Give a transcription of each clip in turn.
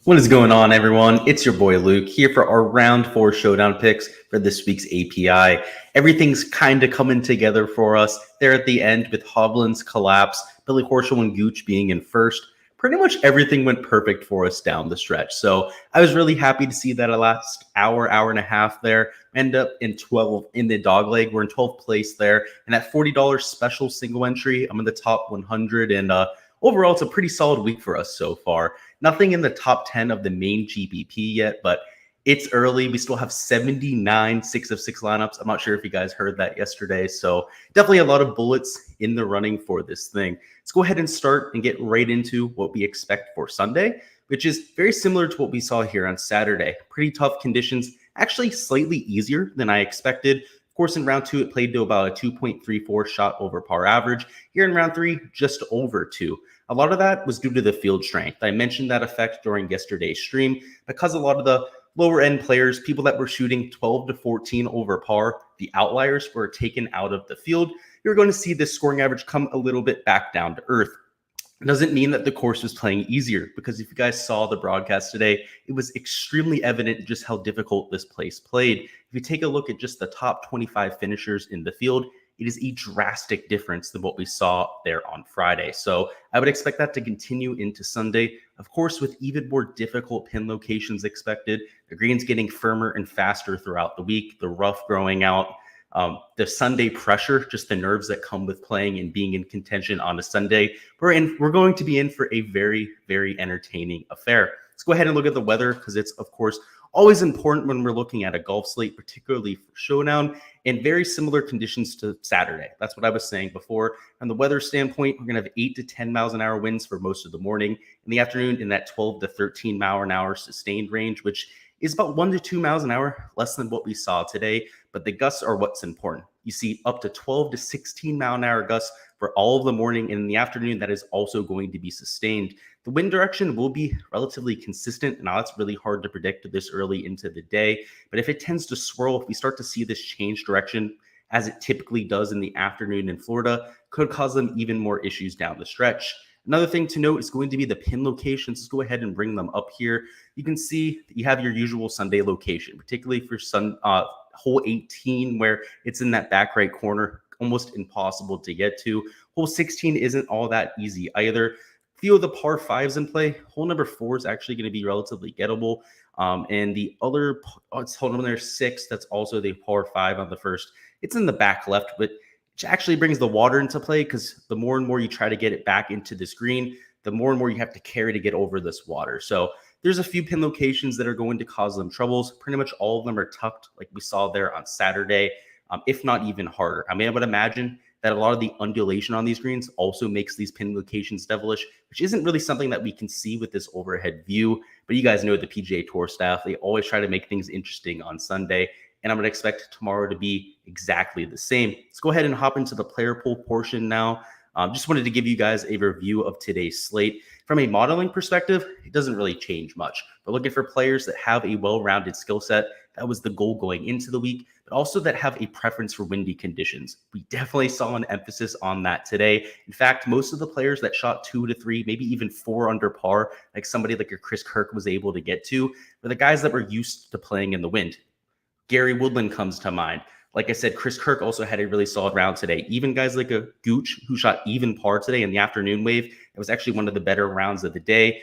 What is going on, everyone? It's your boy Luke here for our round 4 showdown picks for this week's API. Everything's kind of coming together for us there at the end with Hovland's collapse, Billy Horschel and Gooch being in first. Pretty much everything went perfect for us down the stretch. So I was really happy to see that last hour and a half there. End up in 12 in the dog leg. We're in 12th place there. And at $40 special single entry, I'm in the top 100. And overall, it's a pretty solid week for us so far. Nothing in the top 10 of the main GBP yet, but it's early. We still have 79 6 of 6 lineups. I'm not sure if you guys heard that yesterday. So definitely a lot of bullets in the running for this thing. Let's go ahead and start and get right into what we expect for Sunday, which is very similar to what we saw here on Saturday. Pretty tough conditions, actually slightly easier than I expected. Of course, in round 2, it played to about a 2.34 shot over par average. Here in round 3, just over 2. A lot of that was due to the field strength. I mentioned that effect during yesterday's stream because a lot of the lower end players, people that were shooting 12 to 14 over par, the outliers were taken out of the field. You're going to see this scoring average come a little bit back down to earth. It doesn't mean that the course was playing easier, because if you guys saw the broadcast today, it was extremely evident just how difficult this place played. If you take a look at just the top 25 finishers in the field, it is a drastic difference than what we saw there on Friday. So I would expect that to continue into Sunday. Of course, with even more difficult pin locations expected, the greens getting firmer and faster throughout the week, the rough growing out, the Sunday pressure, just the nerves that come with playing and being in contention on a Sunday. We're going to be in for a very, very entertaining affair. Let's go ahead and look at the weather, because it's, of course, always important when we're looking at a golf slate, particularly for Showdown, and very similar conditions to Saturday. That's what I was saying before. From the weather standpoint, we're going to have 8 to 10 miles an hour winds for most of the morning. In the afternoon, in that 12 to 13 mile an hour sustained range, which is about 1 to 2 miles an hour less than what we saw today. But the gusts are what's important. You see up to 12 to 16 mile an hour gusts for all of the morning, and in the afternoon, that is also going to be sustained. The wind direction will be relatively consistent. Now, that's really hard to predict this early into the day, but if it tends to swirl, if we start to see this change direction, as it typically does in the afternoon in Florida, could cause them even more issues down the stretch. Another thing to note is going to be the pin locations. Let's go ahead and bring them up here. You can see that you have your usual Sunday location, particularly for hole 18, where it's in that back right corner, almost impossible to get to. Hole 16 isn't all that easy either. Few of the par 5s in play. Hole number 4 is actually going to be relatively gettable. And the other, it's hole number 6, that's also the par 5 on the first. It's in the back left, but which actually brings the water into play, because the more and more you try to get it back into this green, the more and more you have to carry to get over this water. So there's a few pin locations that are going to cause them troubles. Pretty much all of them are tucked like we saw there on Saturday, if not even harder. I mean, I would imagine that a lot of the undulation on these greens also makes these pin locations devilish, which isn't really something that we can see with this overhead view. But you guys know the PGA Tour staff, they always try to make things interesting on Sunday. And I'm going to expect tomorrow to be exactly the same. Let's go ahead and hop into the player pool portion now. Just wanted to give you guys a review of today's slate. From a modeling perspective, it doesn't really change much. We're looking for players that have a well-rounded skill set. That was the goal going into the week, but also that have a preference for windy conditions. We definitely saw an emphasis on that today. In fact, most of the players that shot 2 to 3, maybe even 4 under par, like somebody like your Chris Kirk was able to get to, were the guys that were used to playing in the wind. Gary Woodland comes to mind. Like I said, Chris Kirk also had a really solid round today. Even guys like a Gooch, who shot even par today in the afternoon wave, it was actually one of the better rounds of the day.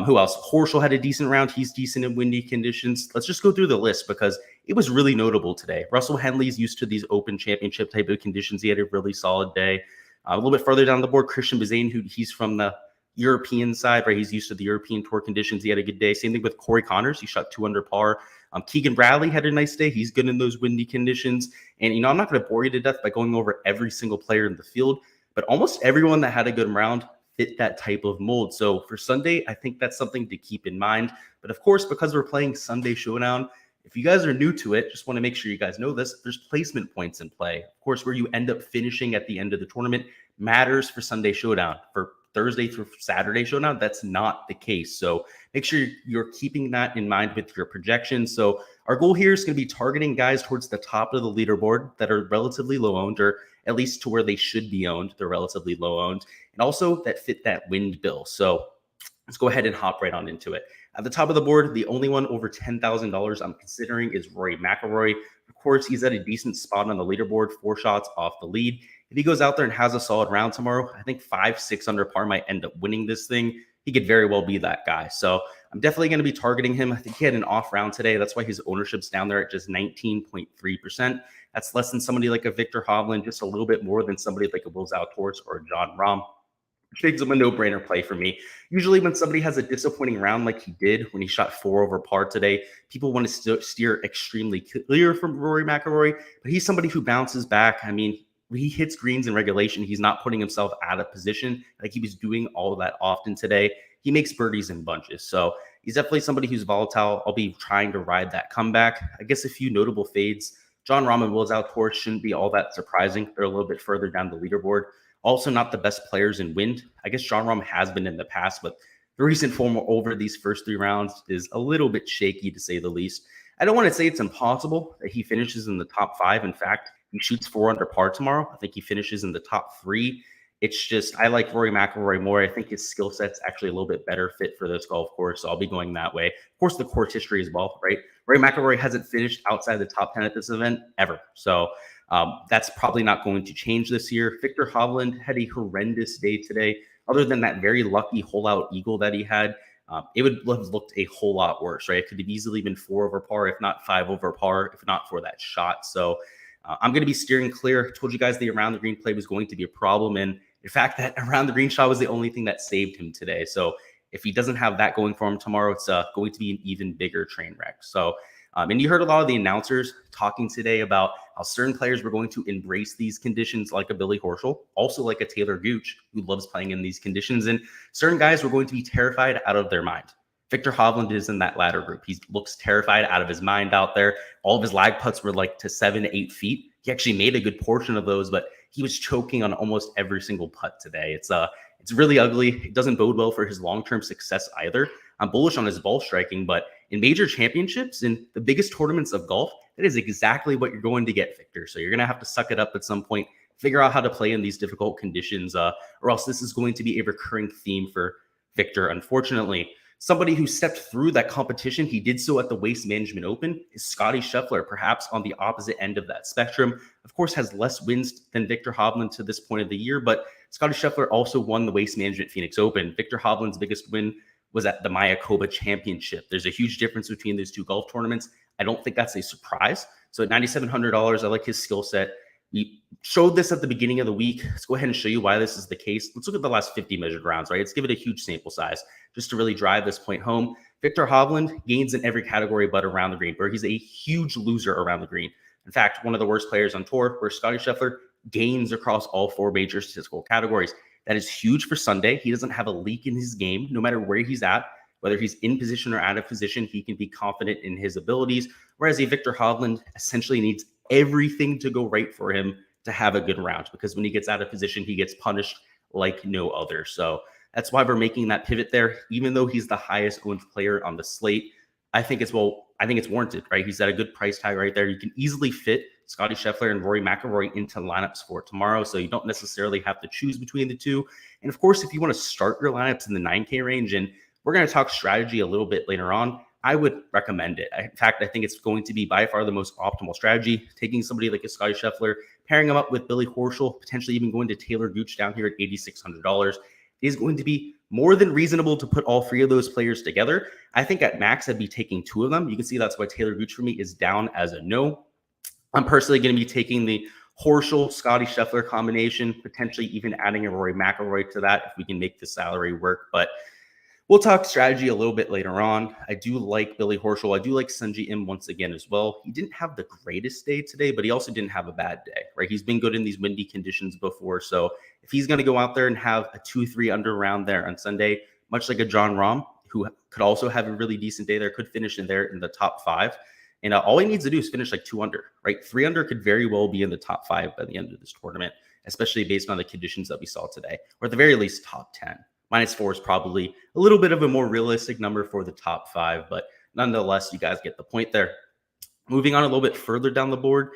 Who else? Horschel had a decent round. He's decent in windy conditions. Let's just go through the list, because it was really notable today. Russell Henley's used to these Open Championship type of conditions. He had a really solid day. A little bit further down the board, Christian Bazane, he's from the European side, right? He's used to the European Tour conditions. He had a good day. Same thing with Corey Connors. He shot 2 under par. Keegan Bradley had a nice day. He's good in those windy conditions. And, I'm not going to bore you to death by going over every single player in the field, but almost everyone that had a good round fit that type of mold. So for Sunday, I think that's something to keep in mind. But of course, because we're playing Sunday Showdown, if you guys are new to it, just want to make sure you guys know this, there's placement points in play. Of course, where you end up finishing at the end of the tournament matters for Sunday Showdown. For Thursday through Saturday Showdown, that's not the case. So make sure you're keeping that in mind with your projections. So our goal here is going to be targeting guys towards the top of the leaderboard that are relatively low owned, or at least to where they should be owned. They're relatively low owned, and also that fit that wind bill. So let's go ahead and hop right on into it. At the top of the board, the only one over $10,000 I'm considering is Rory McIlroy. Of course, he's at a decent spot on the leaderboard, 4 shots off the lead. If he goes out there and has a solid round tomorrow, I think 5-6 under par might end up winning this thing. He could very well be that guy. So I'm definitely going to be targeting him. I think he had an off round today. That's why his ownership's down there at just 19.3%. That's less than somebody like a Victor Hovland, just a little bit more than somebody like a Will Zalatoris or a John Rahm. Which makes him a no-brainer play for me. Usually when somebody has a disappointing round like he did when he shot 4 over par today, people want to steer extremely clear from Rory McIlroy, but he's somebody who bounces back. I mean, when he hits greens in regulation, he's not putting himself out of position like he was doing all that often today. He makes birdies in bunches. So he's definitely somebody who's volatile. I'll be trying to ride that comeback. I guess a few notable fades. John Rahm and Will Zalatoris shouldn't be all that surprising. They're a little bit further down the leaderboard. Also not the best players in wind. I guess John Rahm has been in the past, but the recent form over these first 3 rounds is a little bit shaky, to say the least. I don't want to say it's impossible that he finishes in the top 5. In fact, he shoots 4 under par tomorrow. I think he finishes in the top 3. It's just, I like Rory McIlroy more. I think his skill set's actually a little bit better fit for this golf course, so I'll be going that way. Of course, the course history as well, right? Rory McIlroy hasn't finished outside the top 10 at this event ever. So that's probably not going to change this year. Victor Hovland had a horrendous day today. Other than that very lucky hole-out eagle that he had, it would have looked a whole lot worse, right? It could have easily been 4 over par, if not 5 over par, if not for that shot. So I'm going to be steering clear. I told you guys the around the green play was going to be a problem. And in fact, that around the green shot was the only thing that saved him today. So if he doesn't have that going for him tomorrow, it's going to be an even bigger train wreck. So, and you heard a lot of the announcers talking today about how certain players were going to embrace these conditions, like a Billy Horschel, also like a Taylor Gooch, who loves playing in these conditions. And certain guys were going to be terrified out of their mind. Victor Hovland is in that latter group. He looks terrified out of his mind out there. All of his lag putts were like to 7 to 8 feet. He actually made a good portion of those, but he was choking on almost every single putt today. It's really ugly. It doesn't bode well for his long-term success either. I'm bullish on his ball striking, but in major championships, in the biggest tournaments of golf, that is exactly what you're going to get, Victor. So you're going to have to suck it up at some point, figure out how to play in these difficult conditions, or else this is going to be a recurring theme for Victor, unfortunately. Somebody who stepped through that competition, he did so at the Waste Management Open, is Scotty Scheffler, perhaps on the opposite end of that spectrum. Of course, has less wins than Victor Hovland to this point of the year, but Scotty Scheffler also won the Waste Management Phoenix Open. Victor Hovland's biggest win was at the Mayakoba Championship. There's a huge difference between those two golf tournaments. I don't think that's a surprise. So at $9,700, I like his skill set. We showed this at the beginning of the week. Let's go ahead and show you why this is the case. Let's look at the last 50 measured rounds, right? Let's give it a huge sample size just to really drive this point home. Victor Hovland gains in every category but around the green, where he's a huge loser around the green. In fact, one of the worst players on tour, where Scotty Scheffler gains across all 4 major statistical categories. That is huge for Sunday. He doesn't have a leak in his game, no matter where he's at. Whether he's in position or out of position, he can be confident in his abilities. Whereas a Victor Hovland essentially needs everything to go right for him to have a good round, because when he gets out of position, he gets punished like no other. So that's why we're making that pivot there. Even though he's the highest owned player on the slate, I think it's warranted, right? He's at a good price tag right there. You can easily fit Scotty Scheffler and Rory McIlroy into lineups for tomorrow, so you don't necessarily have to choose between the two. And of course, if you want to start your lineups in the 9K range, and we're going to talk strategy a little bit later on, I would recommend it. In fact, I think it's going to be by far the most optimal strategy. Taking somebody like a Scotty Scheffler, pairing him up with Billy Horschel, potentially even going to Taylor Gooch down here at $8,600 is going to be more than reasonable to put all 3 of those players together. I think at max, I'd be taking 2 of them. You can see that's why Taylor Gooch for me is down as a no. I'm personally going to be taking the Horschel, Scotty Scheffler combination, potentially even adding a Rory McIlroy to that if we can make the salary work. But we'll talk strategy a little bit later on. I do like Billy Horschel. I do like Sungjae Im once again as well. He didn't have the greatest day today, but he also didn't have a bad day, right? He's been good in these windy conditions before. So if he's going to go out there and have a 2-3 under round there on Sunday, much like a John Rahm, who could also have a really decent day there, could finish in there in the top 5. And all he needs to do is finish like 2 under, right? 3 under could very well be in the top 5 by the end of this tournament, especially based on the conditions that we saw today, or at the very least top 10. -4 is probably a little bit of a more realistic number for the top 5, but nonetheless, you guys get the point there. Moving on a little bit further down the board,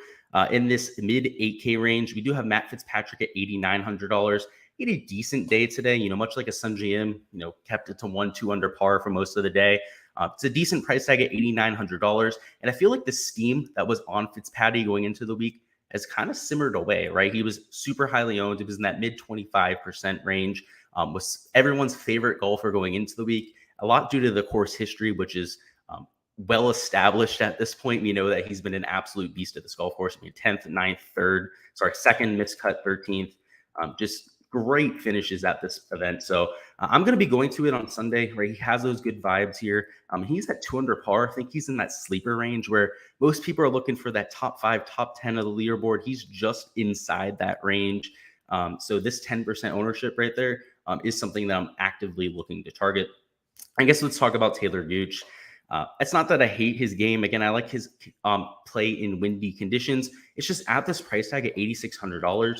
in this mid 8K range, we do have Matt Fitzpatrick at $8,900. He had a decent day today, much like a Sungjae Im, kept it to 1-2 under par for most of the day. It's a decent price tag at $8,900. And I feel like the steam that was on Fitzpatrick going into the week has kind of simmered away, right? He was super highly owned. It was in that mid 25% range, was everyone's favorite golfer going into the week, a lot due to the course history, which is well established at this point. We know that he's been an absolute beast at this golf course. I mean, 10th, 9th, 2nd, miscut, 13th. Just great finishes at this event. So I'm going to be going to it on Sunday, right? He has those good vibes here. He's at 2 under par. I think he's in that sleeper range where most people are looking for that top 5, top 10 of the leaderboard. He's just inside that range. So this 10% ownership right there is something that I'm actively looking to target. I guess let's talk about Taylor Gooch. It's not that I hate his game. Again, I like his play in windy conditions. It's just at this price tag at $8,600,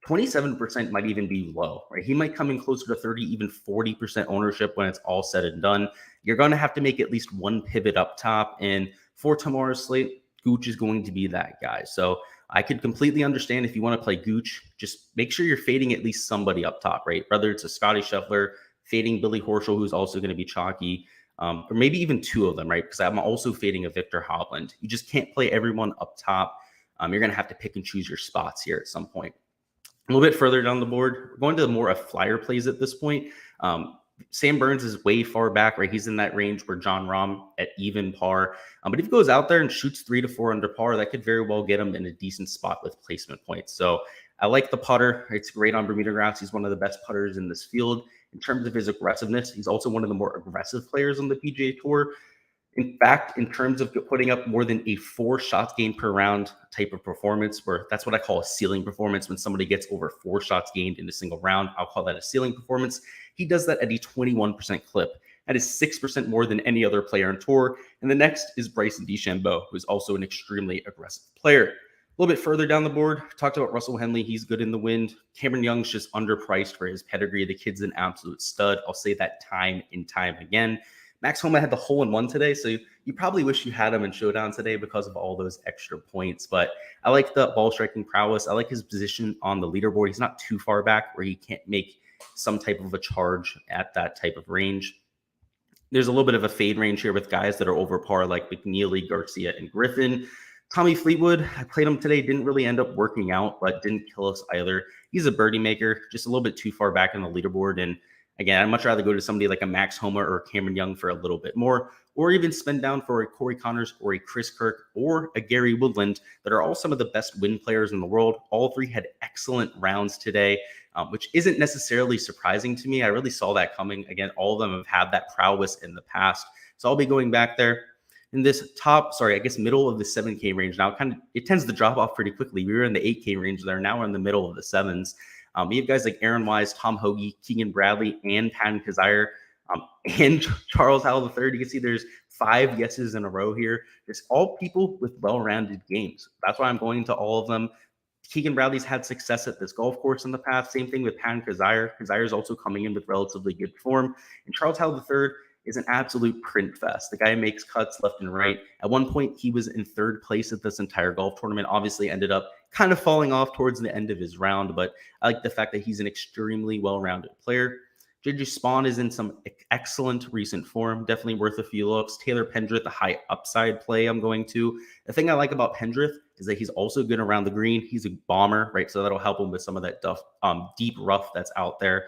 27% might even be low, right? He might come in closer to 30, even 40% ownership when it's all said and done. You're going to have to make at least one pivot up top. And for tomorrow's slate, Gooch is going to be that guy. So I could completely understand if you want to play Gooch, just make sure you're fading at least somebody up top, right? Whether it's a Scotty Scheffler, fading Billy Horschel, who's also going to be chalky, or maybe even 2 of them, right? Because I'm also fading a Victor Hovland. You just can't play everyone up top. You're going to have to pick and choose your spots here at some point. A little bit further down the board, we're going to more of flyer plays at this point. Sam Burns is way far back, right? He's in that range where Jon Rahm at even par. But if he goes out there and shoots 3 to 4 under par, that could very well get him in a decent spot with placement points. So I like the putter. It's great on Bermuda grass. He's one of the best putters in this field. In terms of his aggressiveness, he's also one of the more aggressive players on the PGA Tour. In fact, in terms of putting up more than a 4 shots gained per round type of performance, where that's what I call a ceiling performance. When somebody gets over 4 shots gained in a single round, I'll call that a ceiling performance. He does that at a 21% clip. That is 6% more than any other player on tour. And the next is Bryson DeChambeau, who's also an extremely aggressive player. A little bit further down the board, talked about Russell Henley. He's good in the wind. Cameron Young's just underpriced for his pedigree. The kid's an absolute stud. I'll say that time and time again. Max Homa had the hole-in-one today, so you probably wish you had him in Showdown today because of all those extra points. But I like the ball striking prowess. I like his position on the leaderboard. He's not too far back where he can't make some type of a charge at that type of range. There's a little bit of a fade range here with guys that are over par like McNeely, Garcia, and Griffin. Tommy Fleetwood, I played him today, didn't really end up working out, but didn't kill us either. He's a birdie maker, just a little bit too far back in the leaderboard. And again, I'd much rather go to somebody like a Max Homa or Cameron Young for a little bit more, or even spend down for a Corey Connors or a Chris Kirk or a Gary Woodland that are all some of the best wind players in the world. All 3 had excellent rounds today, which isn't necessarily surprising to me. I really saw that coming. Again, all of them have had that prowess in the past. So I'll be going back there. In this middle of the 7K range now, it tends to drop off pretty quickly. We were in the 8K range there. Now we're in the middle of the 7s. We have guys like Aaron Wise, Tom Hoagie, Keegan Bradley, and Patton Kizzire, and Charles Howell III. You can see there's 5 guesses in a row here. There's all people with well-rounded games. That's why I'm going to all of them. Keegan Bradley's had success at this golf course in the past. Same thing with Patton Kizzire. Kizzire is also coming in with relatively good form. And Charles Howell III is an absolute print fest. The guy makes cuts left and right. At one point, he was in 3rd place at this entire golf tournament. Obviously ended up kind of falling off towards the end of his round, but I like the fact that he's an extremely well-rounded player. JJ Spawn is in some excellent recent form, definitely worth a few looks. Taylor Pendrick, the high upside play I'm going to. The thing I like about Pendrick is that he's also good around the green. He's a bomber, right? So that'll help him with some of that deep rough that's out there.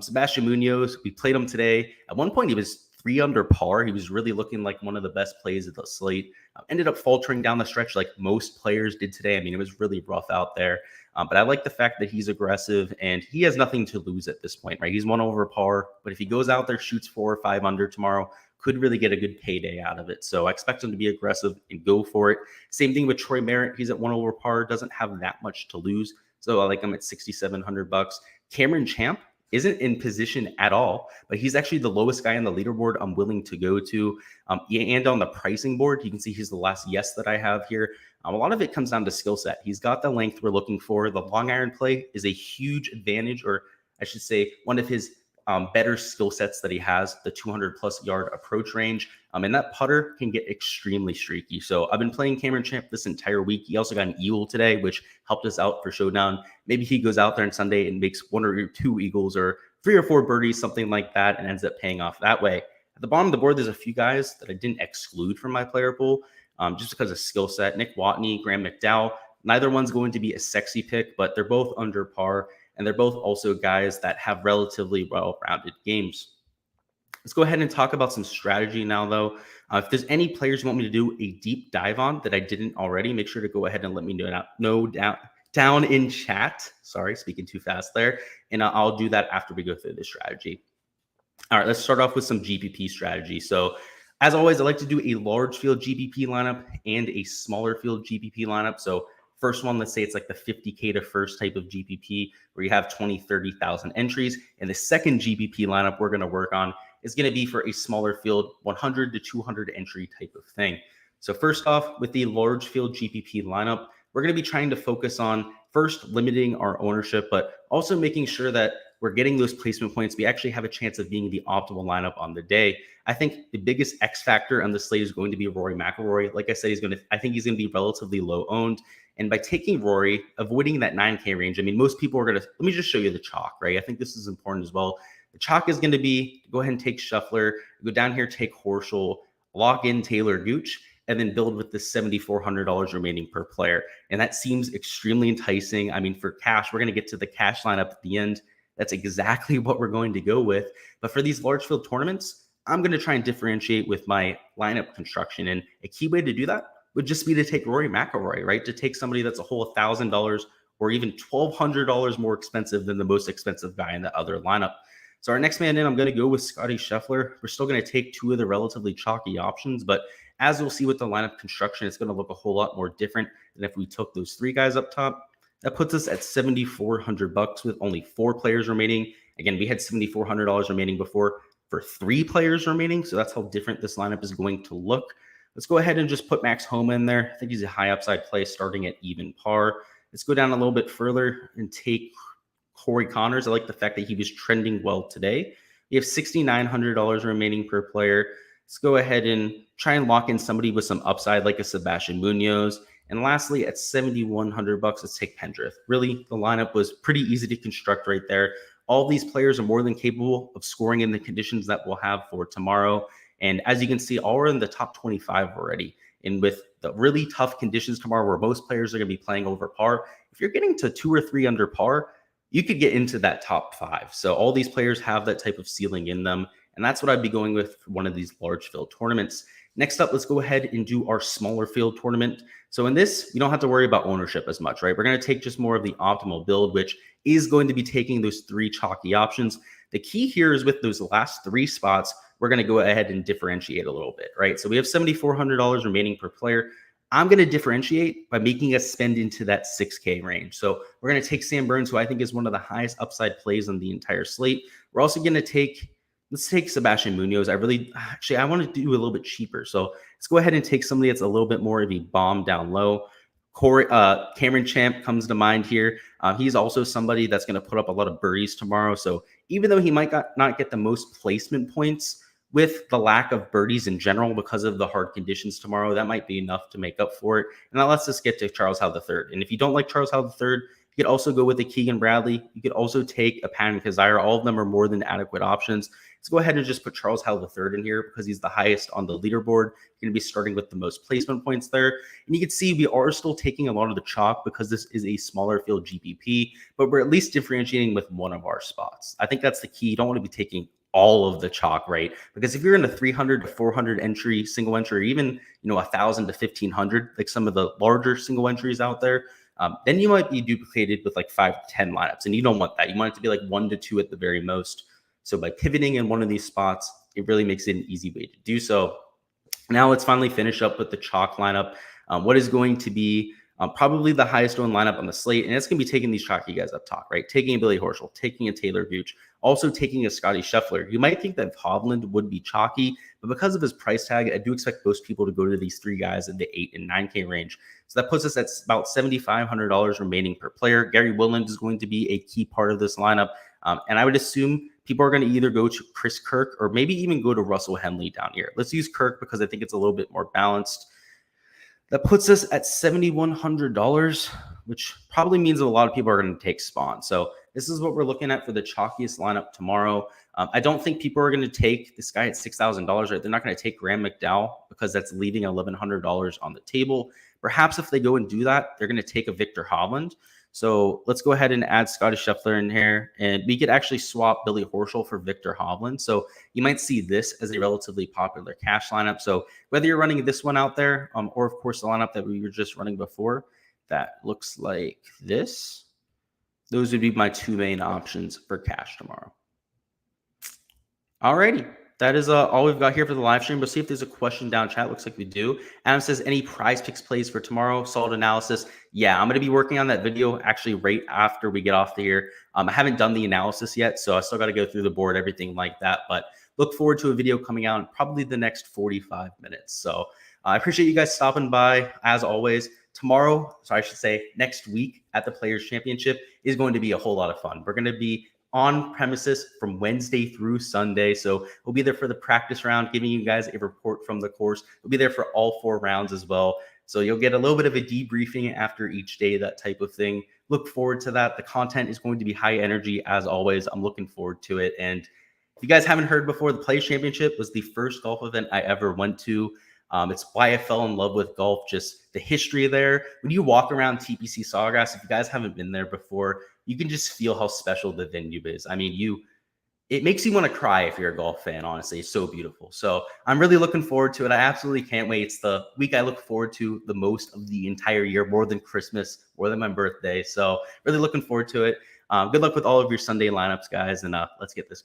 Sebastian Munoz, we played him today. At one point, he was 3 under par. He was really looking like one of the best plays at the slate. Ended up faltering down the stretch like most players did today. I mean, it was really rough out there. But I like the fact that he's aggressive and he has nothing to lose at this point, right? He's 1 over par. But if he goes out there, shoots 4 or 5 under tomorrow, could really get a good payday out of it. So I expect him to be aggressive and go for it. Same thing with Troy Merritt. He's at 1 over par, doesn't have that much to lose. So I like him at $6,700. Cameron Champ isn't in position at all, but he's actually the lowest guy on the leaderboard I'm willing to go to. And on the pricing board, you can see he's the last yes that I have here. A lot of it comes down to skill set. He's got the length we're looking for. The long iron play is a huge advantage, or I should say one of his better skill sets that he has, the 200 plus yard approach range. And that putter can get extremely streaky. So I've been playing Cameron Champ this entire week. He also got an eagle today, which helped us out for Showdown. Maybe he goes out there on Sunday and makes 1 or 2 eagles or 3 or 4 birdies, something like that, and ends up paying off that way. At the bottom of the board, there's a few guys that I didn't exclude from my player pool just because of skill set. Nick Watney, Graham McDowell, neither one's going to be a sexy pick, but they're both under par, and they're both also guys that have relatively well-rounded games. Let's go ahead and talk about some strategy now, though. If there's any players you want me to do a deep dive on that I didn't already, make sure to go ahead and let me know down in chat. Sorry, speaking too fast there. And I'll do that after we go through this strategy. All right, let's start off with some GPP strategy. So as always, I like to do a large field GPP lineup and a smaller field GPP lineup. So first one, let's say it's like the 50K to first type of GPP where you have 20, 30,000 entries. And the second GPP lineup we're going to work on is going to be for a smaller field, 100 to 200 entry type of thing. So first off, with the large field GPP lineup, we're going to be trying to focus on first limiting our ownership, but also making sure that we're getting those placement points. We actually have a chance of being the optimal lineup on the day. I think the biggest X factor on the slate is going to be Rory Mcilroy. Like I said, I think he's going to be relatively low owned. And by taking Rory, avoiding that 9K range, I mean, most people are going to, let me just show you the chalk, right? I think this is important as well. The chalk is going to be, go ahead and take Scheffler, go down here, take Horschel, lock in Taylor Gooch, and then build with the $7,400 remaining per player. And that seems extremely enticing. I mean, for cash, we're going to get to the cash lineup at the end. That's exactly what we're going to go with. But for these large field tournaments, I'm going to try and differentiate with my lineup construction. And a key way to do that would just be to take Rory Mcilroy, right? To take somebody that's a whole $1,000 or even $1,200 more expensive than the most expensive guy in the other lineup. So our next man in, I'm going to go with Scotty Scheffler. We're still going to take two of the relatively chalky options, but as we'll see with the lineup construction, it's going to look a whole lot more different than if we took those three guys up top. That puts us at $7,400 with only 4 players remaining. Again, we had $7,400 remaining before for 3 players remaining, so that's how different this lineup is going to look. Let's go ahead and just put Max Homa in there. I think he's a high upside play starting at even par. Let's go down a little bit further and take Corey Connors. I like the fact that he was trending well today. We have $6,900 remaining per player. Let's go ahead and try and lock in somebody with some upside like a Sebastian Munoz. And lastly, at $7,100, let's take Pendrick. Really, the lineup was pretty easy to construct right there. All these players are more than capable of scoring in the conditions that we'll have for tomorrow. And as you can see, all are in the top 25 already. And with the really tough conditions tomorrow where most players are going to be playing over par, if you're getting to 2 or 3 under par, you could get into that top 5. So all these players have that type of ceiling in them. And that's what I'd be going with for one of these large field tournaments. Next up, let's go ahead and do our smaller field tournament. So in this, you don't have to worry about ownership as much, right? We're going to take just more of the optimal build, which is going to be taking those 3 chalky options. The key here is with those last 3 spots, we're going to go ahead and differentiate a little bit, right? So we have $7,400 remaining per player. I'm going to differentiate by making us spend into that 6K range. So we're going to take Sam Burns, who I think is one of the highest upside plays on the entire slate. We're also going to take, let's take Sebastian Munoz. I want to do a little bit cheaper. So let's go ahead and take somebody that's a little bit more of a bomb down low. Cameron Champ comes to mind here. He's also somebody that's going to put up a lot of birdies tomorrow. So even though he might not get the most placement points with the lack of birdies in general because of the hard conditions tomorrow, that might be enough to make up for it. And now let's just get to Charles Howell III. And if you don't like Charles Howell III, you could also go with a Keegan Bradley. You could also take a Patton Kizzire. All of them are more than adequate options. Let's go ahead and just put Charles Howell III in here because he's the highest on the leaderboard. You're going to be starting with the most placement points there. And you can see we are still taking a lot of the chalk because this is a smaller field GPP, but we're at least differentiating with one of our spots. I think that's the key. You don't want to be taking all of the chalk, right? Because if you're in a 300 to 400 entry, single entry, or even, 1,000 to 1,500, like some of the larger single entries out there, then you might be duplicated with like 5 to 10 lineups. And you don't want that. You want it to be like 1 to 2 at the very most. So by pivoting in one of these spots, it really makes it an easy way to do so. Now let's finally finish up with the chalk lineup. What is going to be probably the highest owned lineup on the slate, and it's going to be taking these chalky guys up top, right? Taking a Billy Horschel, taking a Taylor Gooch, also taking a Scotty Scheffler. You might think that Hovland would be chalky, but because of his price tag, I do expect most people to go to these 3 guys in the 8 and 9K range. So that puts us at about $7,500 remaining per player. Gary Woodland is going to be a key part of this lineup, and I would assume people are going to either go to Chris Kirk or maybe even go to Russell Henley down here. Let's use Kirk because I think it's a little bit more balanced. That puts us at $7,100, which probably means that a lot of people are going to take Spawn. So this is what we're looking at for the chalkiest lineup tomorrow. I don't think people are going to take this guy at $6,000, right? They're not going to take Graham McDowell because that's leaving $1,100 on the table. Perhaps if they go and do that, they're going to take a Victor Hovland. So let's go ahead and add Scotty Scheffler in here, and we could actually swap Billy Horschel for Victor Hovland. So you might see this as a relatively popular cash lineup. So whether you're running this one out there, or of course the lineup that we were just running before, that looks like this. Those would be my two main options for cash tomorrow. Alrighty. That is all we've got here for the live stream. We'll see if there's a question down chat. Looks like we do. Adam says, any prize picks plays for tomorrow? Solid analysis. Yeah, I'm going to be working on that video actually right after we get off the here. I haven't done the analysis yet, so I still got to go through the board, everything like that. But look forward to a video coming out in probably the next 45 minutes. So I appreciate you guys stopping by. As always, tomorrow, so I should say next week at the Players Championship is going to be a whole lot of fun. We're going to be on premises from Wednesday through Sunday. So we'll be there for the practice round, giving you guys a report from the course. We'll be there for all 4 rounds as well. So you'll get a little bit of a debriefing after each day, that type of thing. Look forward to that. The content is going to be high energy as always. I'm looking forward to it. And if you guys haven't heard before, the Players Championship was the first golf event I ever went to. It's why I fell in love with golf, just the history there. When you walk around TPC Sawgrass, if you guys haven't been there before, you can just feel how special the venue is. I mean, it makes you want to cry if you're a golf fan, honestly. It's so beautiful. So I'm really looking forward to it. I absolutely can't wait. It's the week I look forward to the most of the entire year, more than Christmas, more than my birthday. So really looking forward to it. Good luck with all of your Sunday lineups, guys, and let's get this